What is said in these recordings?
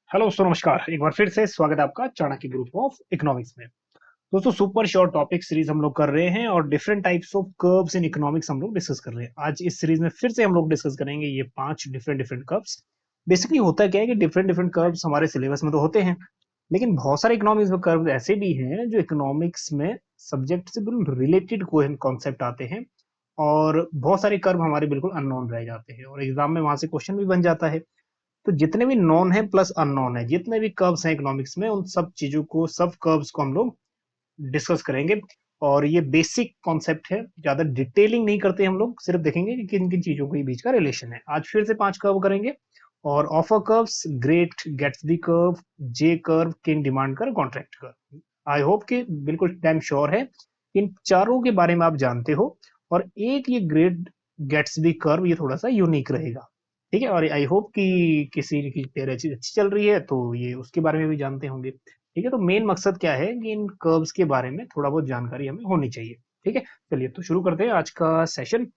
Hello दोस्तों, नमस्कार। एक बार फिर से स्वागत है आपका चाणक्य ग्रुप ऑफ इकोनॉमिक्स में। दोस्तों, सुपर शॉर्ट टॉपिक सीरीज हम लोग कर रहे हैं और different types of curves in economics हम लोग डिस्कस कर रहे हैं। आज इस सीरीज में फिर से हम लोग डिस्कस करेंगे ये 5 डिफरेंट डिफरेंट कर्व्स। बेसिकली होता क्या है कि डिफरेंट डिफरेंट कर्व्स हमारे सिलेबस में तो होते हैं, लेकिन बहुत सारे इकोनॉमिक्स में कर्व ऐसे भी हैं जो इकोनॉमिक्स में सब्जेक्ट से बिल्कुल रिलेटेड कोई कॉन्सेप्ट आते हैं, और बहुत सारे कर्व हमारे बिल्कुल अननोन रह जाते हैं और एग्जाम में वहां से क्वेश्चन भी बन जाता है। तो जितने भी नॉन है प्लस अननोन है, जितने भी कर्व्स हैं इकोनॉमिक्स में, उन सब चीजों को, सब कर्व्स को हम लोग डिस्कस करेंगे। और ये बेसिक कॉन्सेप्ट है, ज्यादा डिटेलिंग नहीं करते हम लोग, सिर्फ देखेंगे कि किन किन चीजों के बीच का रिलेशन है। आज फिर से 5 कर्व करेंगे और offer curves, great Gatsby curve, J curve, kinked demand curve, contract curve. I hope कि बिल्कुल टाइम श्योर है इन चारों के बारे में आप जानते हो। और एक ये ग्रेट गैट्सबी कर्व, ये थोड़ा सा यूनिक रहेगा। ठीक है, और आई होप कि किसी की तैयारी अच्छी अच्छी चल रही है तो ये उसके बारे में भी जानते होंगे। ठीक है, तो मेन मकसद क्या है कि इन कर्व्स के बारे में थोड़ा बहुत जानकारी हमें होनी चाहिए। ठीक है, चलिए तो शुरू करते हैं आज का सेशन।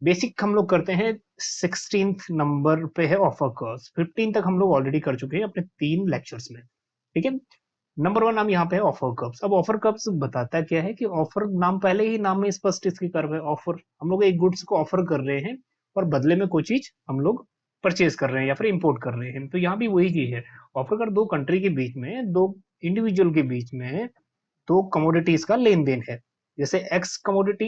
बेसिक हम लोग करते हैं। 16th नंबर पे है ऑफर कर्व्स। 15 तक हम लोग ऑलरेडी कर चुके हैं अपने 3 लेक्चर्स में। ठीक है, नंबर 1 नाम यहाँ पे है ऑफर कर्व्स। अब ऑफर कर्व्स बताता क्या है कि ऑफर, नाम पहले ही नाम में स्पष्ट इसकी कर्व है। ऑफर, हम लोग एक गुड्स को ऑफर कर रहे हैं और बदले में कोई चीज हम लोग परचेज कर रहे हैं या फिर इंपोर्ट कर रहे हैं। तो यहाँ भी वही चीज है। ऑफर कर दो कंट्री के बीच में, दो इंडिविजुअल के बीच में, दो कमोडिटीज का लेन देन है। जैसे एक्स कमोडिटी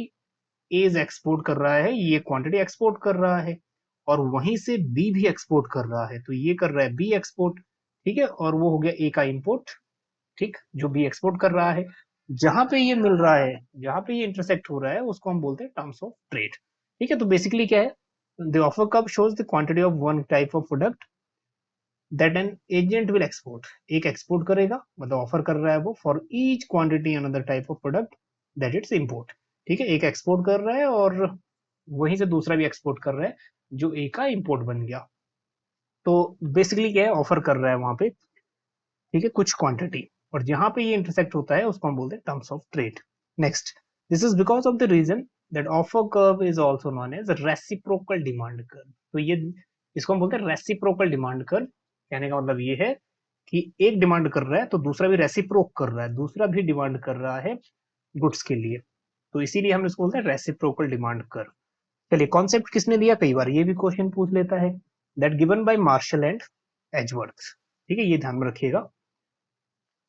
एज एक्सपोर्ट कर रहा है, ये क्वांटिटी एक्सपोर्ट कर रहा है, और वहीं से बी भी एक्सपोर्ट कर रहा है, तो ये कर रहा है बी एक्सपोर्ट। ठीक है, और वो हो गया ए का इंपोर्ट। ठीक, जो बी एक्सपोर्ट कर रहा है, जहां पे ये मिल रहा है, जहां पे ये इंटरसेक्ट हो रहा है, उसको हम बोलते हैं टर्म्स ऑफ ट्रेड। ठीक है, तो बेसिकली क्या है, the offer curve shows the quantity of one type of product that an agent will export. एक एक्सपोर्ट करेगा, मतलब ऑफर कर रहा है वो, for each quantity another type of product that it's import. ठीक है, एक एक्सपोर्ट कर रहा है और वहीं से दूसरा भी एक्सपोर्ट कर रहा है, जो ए का इंपोर्ट बन गया। तो बेसिकली क्या है, ऑफर कर रहा है वहां पे, ठीक है, कुछ क्वांटिटी, और जहां पे ये इंटरसेक्ट होता है उसको हम बोलते हैं terms of trade. Next, this is because of the reason that offer curve is also known as reciprocal demand curve. तो ये, इसको हम बोलते हैं रेसिप्रोकल डिमांड कर्व। कहने का मतलब ये है कि एक डिमांड कर रहा है तो दूसरा भी रेसिप्रोक कर रहा है, दूसरा भी डिमांड कर रहा है गुड्स के लिए। तो इसीलिए हम इसको बोलते हैं रेसिप्रोकल डिमांड कर्व। चलिए, कॉन्सेप्ट किसने दिया, कई बार ये भी क्वेश्चन पूछ लेता है। That given by martial and Edgeworth. ठीक है, ये ध्यान में रखिएगा।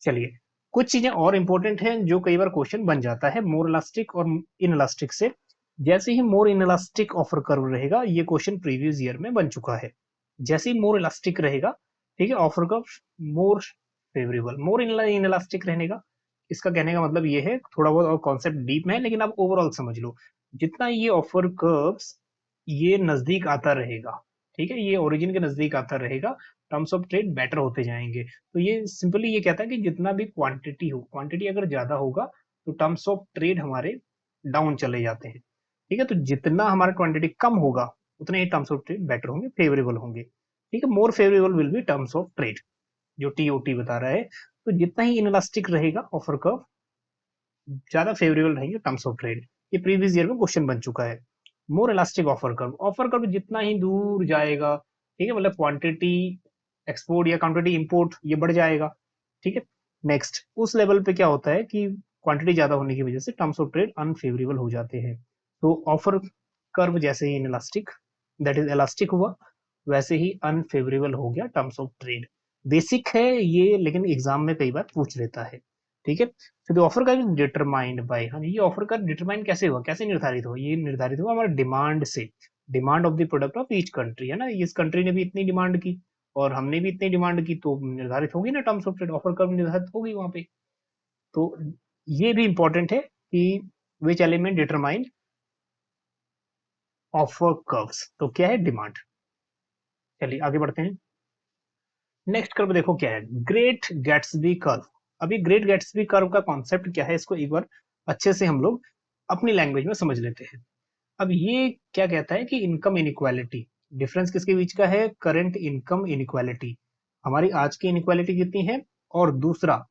चलिए, कुछ चीजें और इंपॉर्टेंट हैं जो कई बार क्वेश्चन बन जाता है मोर इलास्टिक और इन इलास्टिक से। जैसे ही मोर इन इलास्टिक ऑफर कर्व रहेगा, ये क्वेश्चन प्रीवियस ईयर में बन चुका है। जैसे ही मोर इलास्टिक रहेगा, ठीक है, offer curve more favourable, more in elastic रहने का। इसका कहने का मतलब ये है, थोड़ा बहुत और कॉन्सेप्ट डीप में है, लेकिन आप ओवरऑल समझ लो। जितना ये ऑफर कर्व्स ये नजदीक आता रहेगा, ठीक है, ये ओरिजिन के नजदीक आता रहेगा, टर्म्स ऑफ ट्रेड बेटर होते जाएंगे। तो ये सिंपली ये कहता है कि जितना भी क्वांटिटी हो, क्वांटिटी अगर ज्यादा होगा तो टर्म्स ऑफ ट्रेड हमारे डाउन चले जाते हैं। ठीक है, तो जितना हमारा क्वांटिटी कम होगा उतने ही टर्म्स ऑफ ट्रेड बेटर होंगे, फेवरेबल होंगे। ठीक है, more favourable will be terms of trade, जो टीओटी बता रहा है। तो जितना ही इनलास्टिक रहेगा ऑफर कर्व, ज्यादा फेवरेबल रहेंगे टर्म्स ऑफ ट्रेड। ये प्रीवियस ईयर में क्वेश्चन बन चुका है। मोर elastic offer curve, offer curve जितना ही दूर जाएगा, ठीक है, मतलब क्वांटिटी एक्सपोर्ट या क्वांटिटी इंपोर्ट ये बढ़ जाएगा। ठीक है, नेक्स्ट, उस लेवल पे क्या होता है कि क्वांटिटी ज्यादा होने की वजह से टर्म्स ऑफ ट्रेड अनफेवरेबल हो जाते हैं। तो ऑफर कर्व जैसे ही इलास्टिक, दैट इज इलास्टिक हुआ, वैसे ही अनफेवरेबल हो गया टर्म्स ऑफ ट्रेड। बेसिक है ये, लेकिन एग्जाम में कई बार पूछ लेता है। ठीक है, तो the offer curve determined by, हाँ, ये ऑफर कर्व डिटरमाइन कैसे हुआ, कैसे निर्धारित हुआ, ये निर्धारित हुआ हमारे डिमांड से। Demand of the product of each country, है ना, इस कंट्री ने भी इतनी डिमांड की और हमने भी इतनी डिमांड की, तो निर्धारित होगी ना terms of trade, offer curve निर्धारित होगी वहां पे। तो ये भी इंपॉर्टेंट है कि which element determine offer curves, तो क्या है, डिमांड। चलिए आगे बढ़ते हैं। नेक्स्ट कर्व देखो क्या है, ग्रेट गैट्सबी कर्व। अभी ग्रेट गैट्सबी कर्व का कॉन्सेप्ट क्या है, इसको एक बार अच्छे से हम लोग अपनी लैंग्वेज में समझ लेते हैं। अब ये क्या कहता है कि इनकम इनइक्वालिटी, डिफरेंस किसके बीच का है, करंट इनकम इनइक्वालिटी, हमारी आज की इनइक्वालिटी कितनी है, और दूसरा,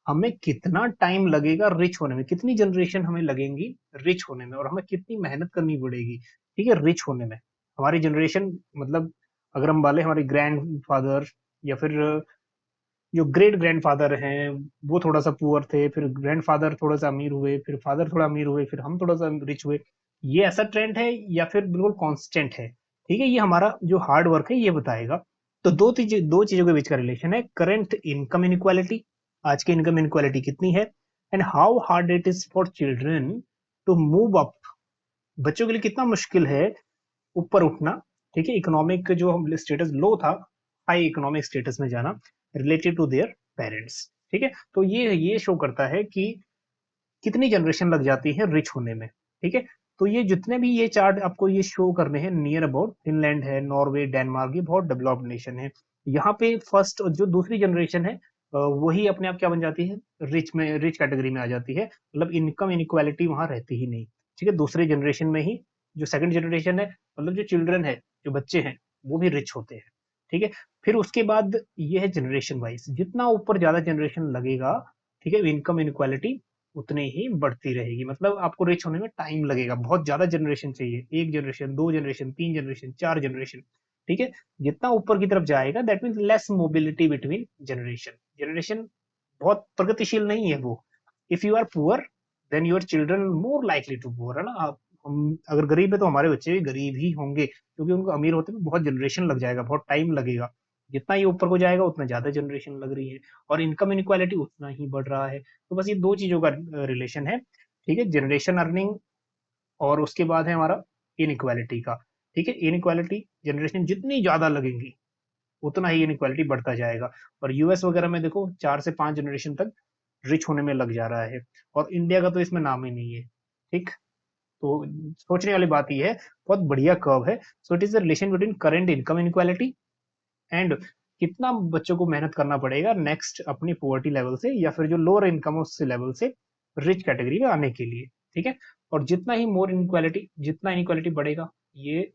हमें कितना टाइम लगेगा रिच होने में, कितनी जनरेशन हमें लगेंगी रिच होने में, और हमें कितनी मेहनत करनी पड़ेगी, ठीक है, रिच होने में। हमारी जनरेशन, मतलब अगर हम बोले हमारे ग्रैंड फादर या फिर जो ग्रेट ग्रैंडफादर हैं वो थोड़ा सा पुअर थे, फिर ग्रैंडफादर थोड़ा सा अमीर हुए, फिर फादर थोड़ा अमीर हुए, फिर हम थोड़ा सा रिच हुए, ये ऐसा ट्रेंड है या फिर बिल्कुल कांस्टेंट है? ठीक है, ये हमारा जो हार्ड वर्क है ये बताएगा। तो दो चीजों के बीच का रिलेशन है, करंट इनकम इनक्वालिटी, आज की इनकम इनक्वालिटी कितनी है, and how hard it is for children to move up, बच्चों के लिए कितना मुश्किल है ऊपर उठना। ठीक है, इकोनॉमिक जो हम स्टेटस लो था, हाई इकोनॉमिक स्टेटस में जाना रिलेटेड टू देयर पेरेंट्स। ठीक है, तो ये शो करता है कि कितनी जनरेशन लग जाती है रिच होने में। ठीक है, तो ये जितने भी ये चार्ट आपको ये शो करने हैं, नियर अबाउट फिनलैंड है, नॉर्वे, डेनमार्क, ये बहुत डेवलप्ड नेशन है। यहाँ पे फर्स्ट जो दूसरी जनरेशन है वही अपने आप क्या बन जाती है, रिच कैटेगरी में आ जाती है, मतलब इनकम इनक्वालिटी वहां रहती ही नहीं। ठीक है, दूसरे जनरेशन में ही जो सेकंड जनरेशन है, मतलब जो चिल्ड्रन है, जो बच्चे हैं, वो भी रिच होते हैं। ठीक है, फिर उसके बाद ये है जनरेशन वाइज, जितना ऊपर ज्यादा जनरेशन लगेगा, ठीक है, इनकम इनक्वालिटी उतनी ही बढ़ती रहेगी, मतलब आपको रिच होने में टाइम लगेगा, बहुत ज्यादा जनरेशन चाहिए, एक जनरेशन, दो जनरेशन, तीन जनरेशन, चार जनरेशन। ठीक है, जितना ऊपर की तरफ जाएगा that means less mobility between generation. Generation बहुत प्रगतिशील नहीं है वो। If you are poor then your children more likely to poor, है ना। आप हम अगर गरीब है तो हमारे बच्चे भी गरीब ही होंगे, क्योंकि उनको अमीर होते में बहुत जनरेशन लग जाएगा, बहुत टाइम लगेगा। जितना ये ऊपर को जाएगा उतना ज्यादा जनरेशन लग रही है, और इनकम इनक्वालिटी उतना ही बढ़ रहा है। तो बस ये दो चीजों का रिलेशन है। ठीक है, जनरेशन अर्निंग और उसके बाद है हमारा इनइक्वालिटी का। ठीक है, इनइक्वालिटी जनरेशन जितनी ज्यादा लगेंगी उतना ही इनइक्वालिटी बढ़ता जाएगा। और यूएस वगैरह में देखो 4 से 5 जनरेशन तक रिच होने में लग जा रहा है, और इंडिया का तो इसमें नाम ही नहीं है। ठीक, तो सोचने वाली बात ये है, बहुत बढ़िया कर्व है। So it is the relation between current income inequality and कितना बच्चों को मेहनत करना पड़ेगा नेक्स्ट अपनी पोवर्टी लेवल से या फिर जो लोअर इनकम उस लेवल से रिच कैटेगरी में आने के लिए। ठीक है, और जितना ही मोर इनक्वालिटी, जितना इनक्वालिटी बढ़ेगा ये,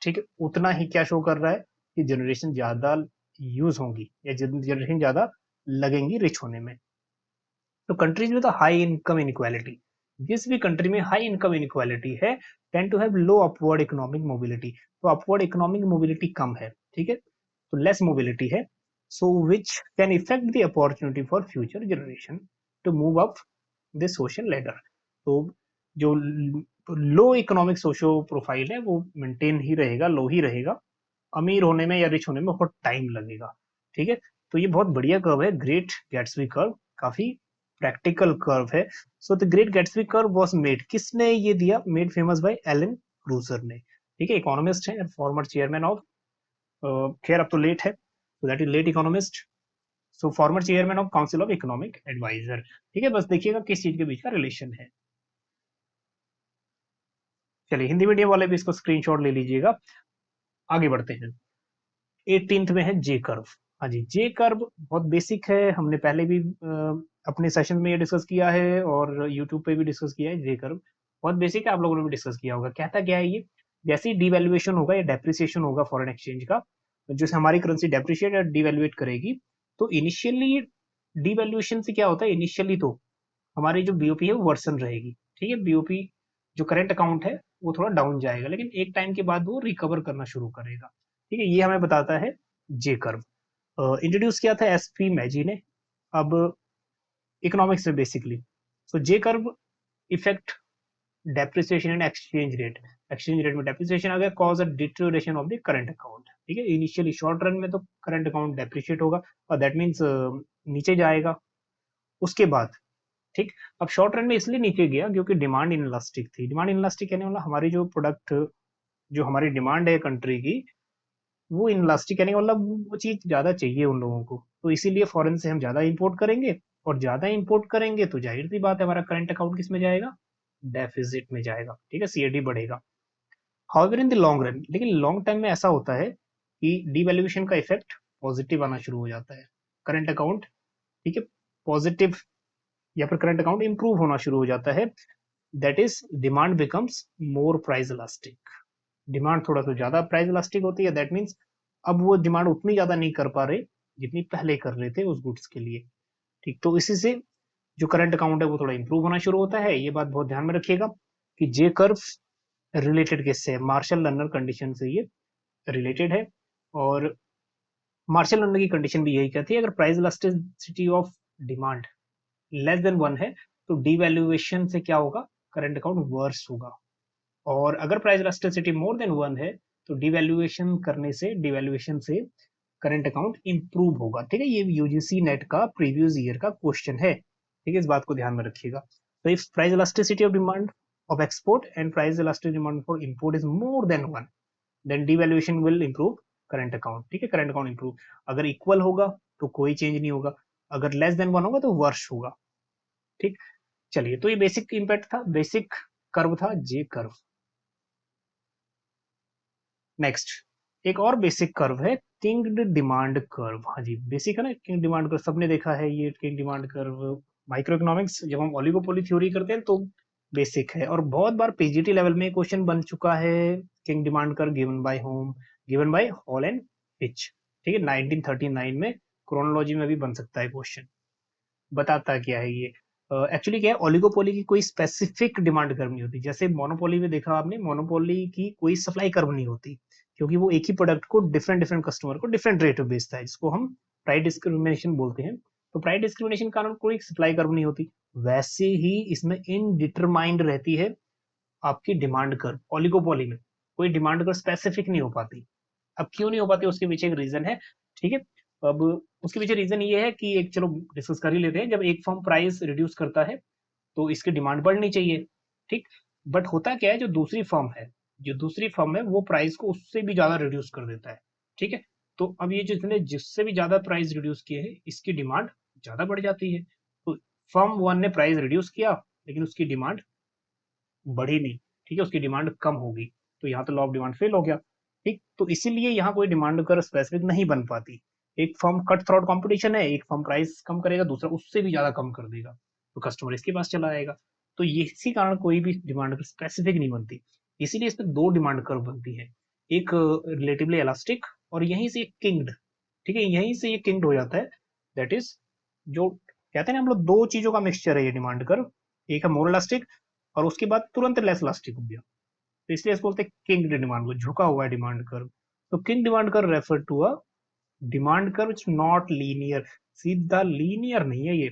ठीक है, उतना ही क्या शो कर रहा है कि जनरेशन ज्यादा यूज होंगी या जनरेशन ज्यादा लगेंगी रिच होने में। तो कंट्रीज में तो हाई इनकम इनक्वालिटी, जिस भी कंट्री में हाई इनकम इनक्वालिटी है tend to have low upward economic mobility, तो अपवर्ड इकोनॉमिक मोबिलिटी कम है। ठीक है, तो लेस मोबिलिटी है, so which can effect the opportunity for future generation to move up the social ladder. तो जो लो इकोनॉमिक सोशो प्रोफाइल है वो मेंटेन ही रहेगा, लो ही रहेगा, अमीर होने में या रिच होने में बहुत टाइम लगेगा। ठीक है, तो ये बहुत बढ़िया कर्व है, ग्रेट गैट्सबी कर्व, काफी प्रैक्टिकल कर्व है। So the great Gatsby curve was made, किसने ये दिया, made famous by Alan Krueger ने। ठीक है, इकोनॉमिस्ट है, फॉर्मर चेयरमैन ऑफ, खैर अब तो लेट है, so that is late economist, so former chairman of council of economic advisor. ठीक है, बस देखिएगा किस चीज के बीच का रिलेशन है। चलिए हिंदी मीडियम वाले भी इसको स्क्रीनशॉट ले लीजिएगा। आगे बढ़ते हैं। 18th में है जे कर्व। हाँ जी, जे कर्व बहुत बेसिक है, हमने पहले भी अपने सेशन में ये डिस्कस किया है और यूट्यूब पे भी डिस्कस किया है। जे कर्व बहुत बेसिक है, आप लोगों ने भी डिस्कस किया होगा। कहता क्या है ये, जैसे ही डिवेल्युएशन होगा या डेप्रिसिएशन होगा फॉरेन एक्सचेंज का, जैसे हमारी करेंसी डेप्रिशिएट या डिवेल्युएट करेगी, तो इनिशियली डिवेल्युएशन से क्या होता है, इनिशियली तो हमारी जो बीओपी है वो वर्सन रहेगी। ठीक है, बीओपी जो करंट अकाउंट है वो थोड़ा डाउन जाएगा, लेकिन एक टाइम के बाद वो रिकवर करना शुरू करेगा। ठीक है, ये हमें बताता है जे कर्व। इंट्रोड्यूस किया था एसपी मैजी ने, अब इकोनॉमिक्स में basically. So J curve effect depreciation and exchange rate, exchange rate में डेप्रिसिएशन आ गया, cause a deterioration of the current account. ठीक है, इनिशियली शॉर्ट रन में तो करंट अकाउंट डेप्रिशिएट होगा और दैट मीन्स नीचे जाएगा। उसके बाद ठीक, अब शॉर्ट रन में इसलिए नीचे गया क्योंकि डिमांड इनलास्टिक थी। डिमांड इनलास्टिक कहने वाला हमारी जो प्रोडक्ट, जो हमारी डिमांड है कंट्री की, वो इनलास्टिक कहने का मतलब वो चीज ज्यादा चाहिए उन लोगों को, तो इसीलिए फॉरेन से हम ज्यादा इंपोर्ट करेंगे, और ज्यादा इंपोर्ट करेंगे तो जाहिर सी बात है हमारा करंट अकाउंट किस में जाएगा, डेफिसिट में जाएगा। ठीक है, सीएडी बढ़ेगा। However in the long run, लेकिन लॉन्ग टाइम में ऐसा होता है कि डिवैल्यूएशन का इफेक्ट पॉजिटिव आना शुरू हो जाता है, करंट अकाउंट, ठीक है, पॉजिटिव या फिर करंट अकाउंट इंप्रूव होना शुरू हो जाता है। That is demand becomes more price elastic, demand थोड़ा सा ज्यादा प्राइस इलास्टिक होती है, दैट मीन्स अब वो डिमांड उतनी ज्यादा नहीं कर पा रहे जितनी पहले कर रहे थे उस गुड्स के लिए। ठीक, तो इसी से जो करंट अकाउंट है वो थोड़ा इंप्रूव होना शुरू होता है। ये बात बहुत ध्यान में रखिएगा कि जे कर्व रिलेटेड किससे है, मार्शल लर्नर कंडीशन से ये रिलेटेड है। और मार्शल लॉ की कंडीशन भी यही कहती है, अगर price elasticity of demand less than 1 है तो डिवैल्यूएशन से क्या होगा, करंट अकाउंट वर्स होगा। और अगर प्राइस इलास्टिसिटी मोर देन 1 है तो डिवैल्यूएशन से करंट अकाउंट इंप्रूव होगा। ठीक है, ये यूजीसी नेट का प्रीवियस ईयर का क्वेश्चन है। ठीक है, इस बात को ध्यान में रखिएगा। तो if price elasticity of demand of export and price elasticity demand for import is more than 1 then devaluation will improve current account. ठीक है, करंट अकाउंट इंप्रूव। अगर इक्वल होगा तो कोई चेंज नहीं होगा, अगर लेस देन 1 होगा तो वर्ष होगा। ठीक, चलिए, तो ये बेसिक इंपैक्ट था, बेसिक कर्व था, जे कर्व। नेक्स्ट एक और बेसिक कर्व है किंग डिमांड कर्व। हाँ जी, बेसिक है ना, किंग डिमांड कर्व सबने देखा है, ये king demand curve micro economics जब हम ओलिगोपोली थ्योरी करते हैं तो बेसिक है, और बहुत बार पीजीटी लेवल में क्वेश्चन बन चुका है। King demand curve given by home, given by hall and pitch. ठीक है, 1939 में क्रोनोलॉजी में भी बन सकता है क्वेश्चन। बताता क्या है ये, एक्चुअली क्या है, ओलिगोपोली की कोई स्पेसिफिक डिमांड कर्व नहीं होती। जैसे मोनोपोली में देखा आपने, मोनोपोली की कोई सप्लाई कर्व नहीं होती, क्योंकि वो एक ही प्रोडक्ट को डिफरेंट डिफरेंट कस्टमर को डिफरेंट रेट में बेचता है, जिसको हम प्राइस डिस्क्रिमिनेशन बोलते हैं। तो प्राइस डिस्क्रिमिनेशन के कारण कोई सप्लाई कर्व नहीं होती। वैसे ही इसमें इनडिटरमाइंड रहती है आपकी डिमांड कर्व। ओलिगोपोली में कोई डिमांड कर्व स्पेसिफिक नहीं हो पाती। अब क्यों नहीं हो पाती, उसके पीछे एक रीजन है। ठीक है, अब उसके पीछे रीजन ये है कि एक, चलो डिस्कस कर ही लेते हैं। जब एक फर्म प्राइस रिड्यूस करता है तो इसकी डिमांड बढ़नी चाहिए। ठीक, बट होता क्या है, जो दूसरी फर्म है वो प्राइस को उससे भी ज्यादा रिड्यूस कर देता है। ठीक है, तो अब ये जिसने जिससे भी ज्यादा प्राइस रिड्यूस किए है, इसकी डिमांड ज्यादा बढ़ जाती है। तो फर्म वन ने प्राइस रिड्यूस किया लेकिन उसकी डिमांड बढ़ी नहीं। ठीक है, उसकी डिमांड कम होगी, तो यहाँ तो लॉ ऑफ डिमांड फेल हो गया। ठीक, तो इसीलिए यहाँ कोई डिमांड कर स्पेसिफिक नहीं बन पाती। एक फर्म कट थ्रोट कंपटीशन है, एक फर्म प्राइस कम करेगा, दूसरा उससे भी ज्यादा कम कर देगा, तो कस्टमर इसके पास चला आएगा। तो ये इसी कारण कोई भी डिमांड स्पेसिफिक नहीं बनती। इसीलिए इसमें दो डिमांड कर्व बनती है, एक रिलेटिवली इलास्टिक और यहीं से एक किंग्ड। ठीक है, यहीं से ये किंग्ड हो जाता है। दैट इज, जो कहते हैं ना हम लोग, दो चीजों का मिक्सचर है ये डिमांड कर्व। एक है मोर इलास्टिक और उसके बाद तुरंत लेस इलास्टिक हो गया। तो इसलिए इसको बोलते हैं किंग डिमांड को, झुका हुआ है डिमांड कर्व। तो kinked demand curve refer to a demand curve which not linear, सीधा लीनियर नहीं है ये,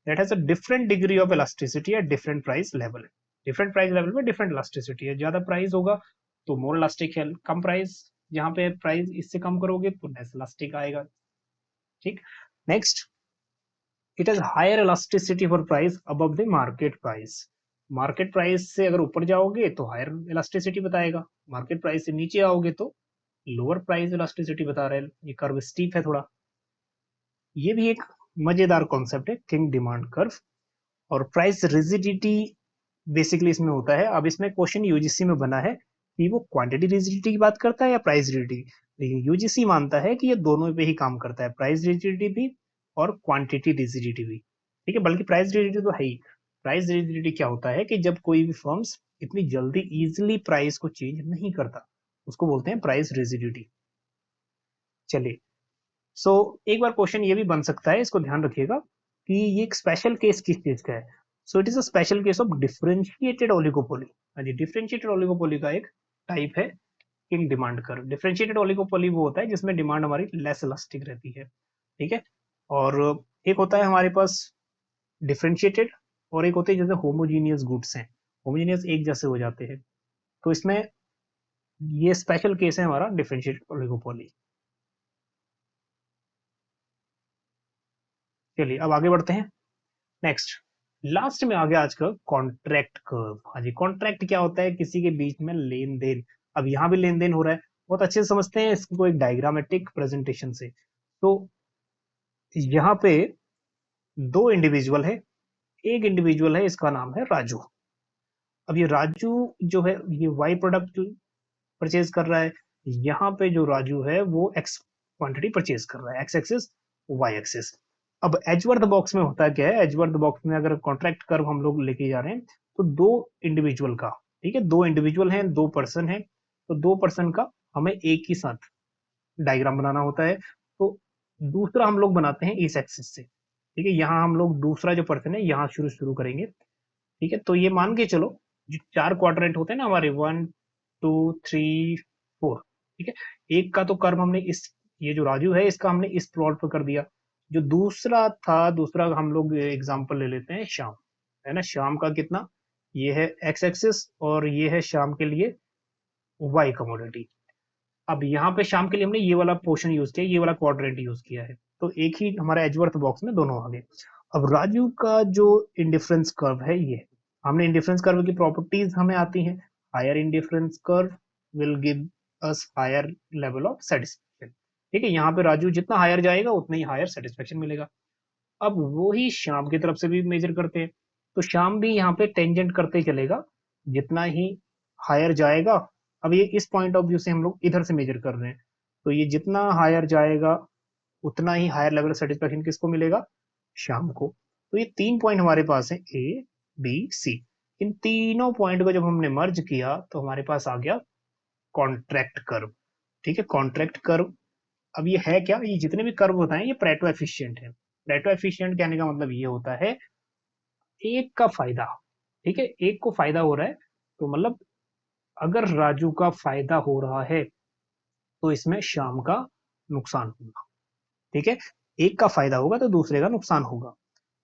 that has a different degree of elasticity at different price level. Different price level में डिफरेंट इलास्टिसिटी है, ज्यादा प्राइस होगा तो मोर इलास्टिक है, कम प्राइस, यहाँ पे प्राइस इससे कम करोगे तो लेस इलास्टिक आएगा। ठीक, next, it has higher elasticity for price above the market price. Market price से अगर ऊपर जाओगे तो हायर इलास्टिसिटी बताएगा, मार्केट प्राइस से नीचे आओगे तो लोअर प्राइस इलास्टिसिटी बता रहे हैं। ये कर्व स्टीप है थोड़ा। ये भी एक मजेदार कॉन्सेप्ट है किंग डिमांड कर्व। और प्राइस रिजिडिटी बेसिकली इसमें होता है, अब इसमें क्वेश्चन यूजीसी में बना है कि वो क्वांटिटी रिजिडिटी की बात करता है या प्राइस रिजिडिटी। लेकिन यूजीसी मानता है कि ये दोनों पे ही काम करता है, प्राइस रिजिडिटी भी और क्वांटिटी रिजिडिटी भी। ठीक है, बल्कि प्राइस रिजिडिटी तो है ही। प्राइस रिजिडिटी क्या होता है कि जब कोई भी फर्म्स इतनी जल्दी इजिली प्राइस को चेंज नहीं करता, उसको बोलते हैं प्राइस रिजिडिटी। चलिए, सो एक बार क्वेश्चन ये भी बन सकता है, इसको ध्यान रखिएगा कि ये एक स्पेशल केस किस चीज का है। So it is a special case of differentiated oligopoly. हाँ जी, डिफरेंशिएटेड ओलिगोपोली का एक टाइप है king demand curve. Differentiated oligopoly वो होता है जिसमें डिमांड हमारी लेस इलास्टिक रहती है। ठीक है, और एक होता है हमारे पास डिफरेंशिएटेड, और एक होते हैं जैसे होमोजीनियस गुड्स हैं, होमोजीनियस एक जैसे हो जाते हैं। तो इसमें ये स्पेशल केस है हमारा डिफरेंशिएटेड ओलिगोपोली। चलिए अब आगे बढ़ते हैं। नेक्स्ट, लास्ट में आ गया आज का कॉन्ट्रैक्ट कर्व। हाँ जी, कॉन्ट्रैक्ट क्या होता है, किसी के बीच में लेन देन। अब यहाँ भी लेन देन हो रहा है, बहुत अच्छे से समझते हैं इसको एक डायग्रामेटिक प्रेजेंटेशन से। तो यहाँ पे दो इंडिविजुअल है, एक इंडिविजुअल है इसका नाम है राजू। अब ये राजू जो है ये वाई प्रोडक्ट परचेज कर रहा है, यहाँ पे जो राजू है वो एक्स क्वांटिटी परचेज कर रहा है, एक्स एक्सिस वाई एक्सिस। अब एजवर्थ बॉक्स में होता क्या है, एजवर्थ बॉक्स में अगर कॉन्ट्रैक्ट कर्व हम लोग लेके जा रहे हैं तो दो इंडिविजुअल का, ठीक है, दो इंडिविजुअल हैं, दो पर्सन है, तो दो पर्सन का हमें एक ही साथ डायग्राम बनाना होता है। तो दूसरा हम लोग बनाते हैं इस एक्सिस से। ठीक है, यहाँ हम लोग दूसरा जो पर्सन है यहाँ शुरू शुरू करेंगे। ठीक है, तो ये मान के चलो जो चार क्वाड्रेंट होते हैं ना हमारे, 1 2 3 4। ठीक है, एक का तो कर्व हमने इस ये जो राजू है इसका हमने इस प्लॉट पर कर दिया। जो दूसरा था, दूसरा हम लोग एग्जांपल ले लेते हैं शाम, है ना। शाम का कितना, ये है एक्स एक्सिस और ये है शाम के लिए वाई कमोडिटी। अब यहाँ पे शाम के लिए हमने ये वाला पोर्शन यूज किया, ये वाला क्वाड्रेंट यूज किया है, तो एक ही हमारा एजवर्थ बॉक्स में दोनों आ गए। अब राजू का जो इंडिफरेंस कर्व है ये, हमने इंडिफरेंस कर्व की प्रॉपर्टीज हमें आती हैं। Higher indifference curve will give us higher level of satisfaction. ठीक है, यहाँ पे राजू जितना हायर जाएगा उतना ही हायर सेटिस्फेक्शन मिलेगा। अब वो ही शाम की तरफ से भी मेजर करते हैं, तो शाम भी यहाँ पे टेंजेंट करते चलेगा, जितना ही हायर जाएगा। अब ये इस पॉइंट ऑफ व्यू से हम लोग इधर से मेजर कर रहे हैं, तो ये जितना हायर जाएगा उतना ही हायर लेवल ऑफ सेटिस्फेक्शन किसको मिलेगा, शाम को। तो ये 3 पॉइंट हमारे पास है, ए बी सी। इन तीनों पॉइंट को जब हमने मर्ज किया तो हमारे पास आ गया कॉन्ट्रैक्ट कर्व। ठीक है, कॉन्ट्रैक्ट कर्व। अब ये है क्या, ये जितने भी कर्व होता है ये प्रेटो एफिशिएंट है। प्रेटो एफिशिएंट कहने का मतलब ये होता है एक का फायदा। ठीक है, एक को फायदा हो रहा है, तो मतलब अगर राजू का फायदा हो रहा है तो इसमें शाम का नुकसान होगा। ठीक है, एक का फायदा होगा तो दूसरे का नुकसान होगा।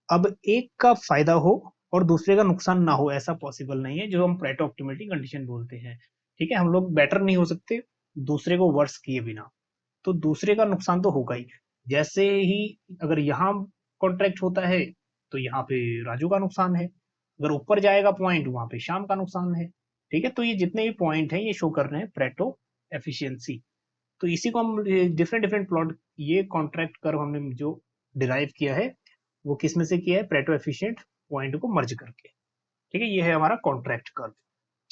अब एक का फायदा हो और दूसरे का नुकसान ना हो, ऐसा पॉसिबल नहीं है, जो हम प्रेटो ऑप्टिमलिटी कंडीशन बोलते हैं। ठीक है, हम लोग बेटर नहीं हो सकते दूसरे को वर्स किए बिना, तो दूसरे का नुकसान तो होगा ही। जैसे ही अगर यहाँ कॉन्ट्रैक्ट होता है तो यहाँ पे राजू का नुकसान है, अगर ऊपर जाएगा पॉइंट वहां पे शाम का नुकसान है। ठीक है, तो ये जितने भी पॉइंट हैं ये शो कर रहे हैं प्रेटो एफिशिएंसी। तो इसी को हम डिफरेंट डिफरेंट प्लॉट, ये कॉन्ट्रैक्ट कर्व हमने जो डिराइव किया है वो किस में से किया है, प्रेटो एफिशिएंट पॉइंट को मर्ज करके। ठीक है, ये है हमारा कॉन्ट्रैक्ट कर्व।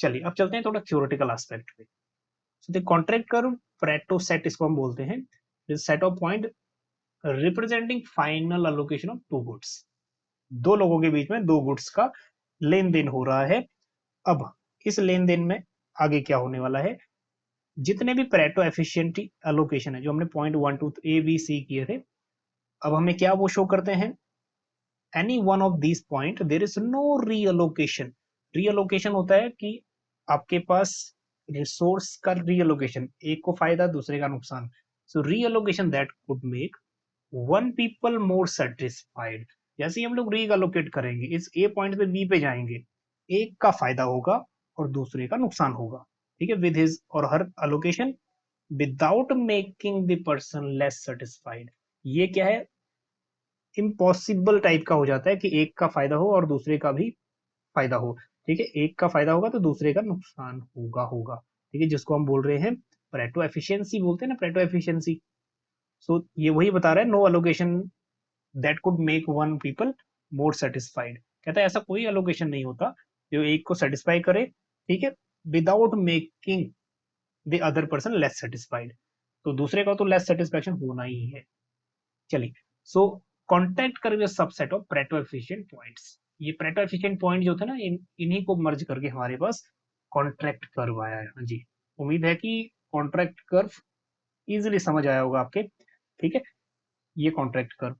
चलिए अब चलते हैं थोड़ा थ्योरेटिकल एस्पेक्ट पे। So the contract curve, Pareto set इसको हम बोलते हैं, set of point representing final allocation of two goods. दो लोगों के बीच में दो गुड्स का लेन देन हो रहा है। अब इस लेन देन में आगे क्या होने वाला है, जितने भी प्रेटो एफिशिएंटी एलोकेशन है जो हमने पॉइंट 1 2 ए बी सी किए थे, अब हमें क्या वो शो करते हैं, any one of this point there is no reallocation. Reallocation होता है कि आपके पास रिसोर्स का रीअलोकेशन, एक को फायदा दूसरे का नुकसान। So reallocation that could make one people more satisfied. जैसे ही हम लोग रीअलोकेट करेंगे, इस ए पॉइंट से बी पे जाएंगे, एक का फायदा होगा और दूसरे का नुकसान होगा। ठीक है, with his or her allocation without making the person less satisfied. ये क्या है, इम्पॉसिबल टाइप का हो जाता है कि एक का फायदा हो और दूसरे का भी फायदा हो। ठीक है, एक का फायदा होगा तो दूसरे का नुकसान होगा। ठीक है, जिसको हम बोल रहे हैं प्रेटो एफिशिएंसी बोलते हैं ना, प्रेटो एफिशिएंसी। सो ये वही बता रहा है, no allocation that could make one people more satisfied. कहता है ऐसा कोई अलोकेशन नहीं होता जो एक को सेटिस्फाई करे, ठीक है, without making the other person less satisfied. तो दूसरे का तो लेस सेटिस्फेक्शन होना ही है। चलिए, सो कॉन्टैक्ट करेंगे subset of Preto efficient points. ये प्रेटो एफिशिएंट पॉइंट जो थे ना, इन्हीं को मर्ज करके हमारे पास कॉन्ट्रैक्ट कर्व आया है। हाँ जी, उम्मीद है कि कॉन्ट्रैक्ट कर्व इजीली समझ आया होगा आपके। ठीक है, ये कॉन्ट्रैक्ट कर्व।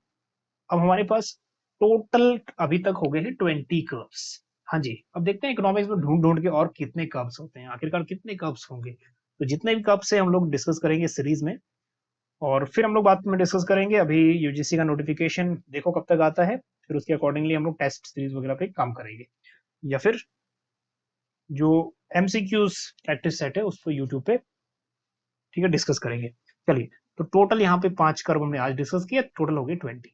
अब हमारे पास टोटल अभी तक हो गए हैं 20 कर्व्स। हाँ जी, अब देखते हैं इकोनॉमिक्स में ढूंढ ढूंढ के और कितने कर्व्स होते हैं, आखिरकार कितने कर्व्स होंगे। तो जितने भी कर्व्स है हम लोग डिस्कस करेंगे सीरीज में, और फिर हम लोग बाद में डिस्कस करेंगे। अभी यूजीसी का नोटिफिकेशन देखो कब तक आता है, फिर उसके अकॉर्डिंगली हम लोग टेस्ट सीरीज वगैरह पे काम करेंगे, या फिर जो एमसीक्यूज प्रैक्टिस सेट है उसको यूट्यूब पे, ठीक है, डिस्कस करेंगे। चलिए, तो टोटल यहाँ पे 5 कर्व हमने आज डिस्कस किया, टोटल हो गई 20।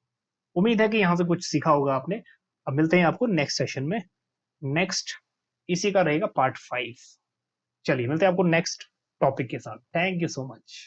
उम्मीद है कि यहाँ से कुछ सीखा होगा आपने। अब मिलते हैं आपको नेक्स्ट सेशन में। नेक्स्ट इसी का रहेगा पार्ट 5। चलिए मिलते हैं आपको नेक्स्ट टॉपिक के साथ। Thank you so much.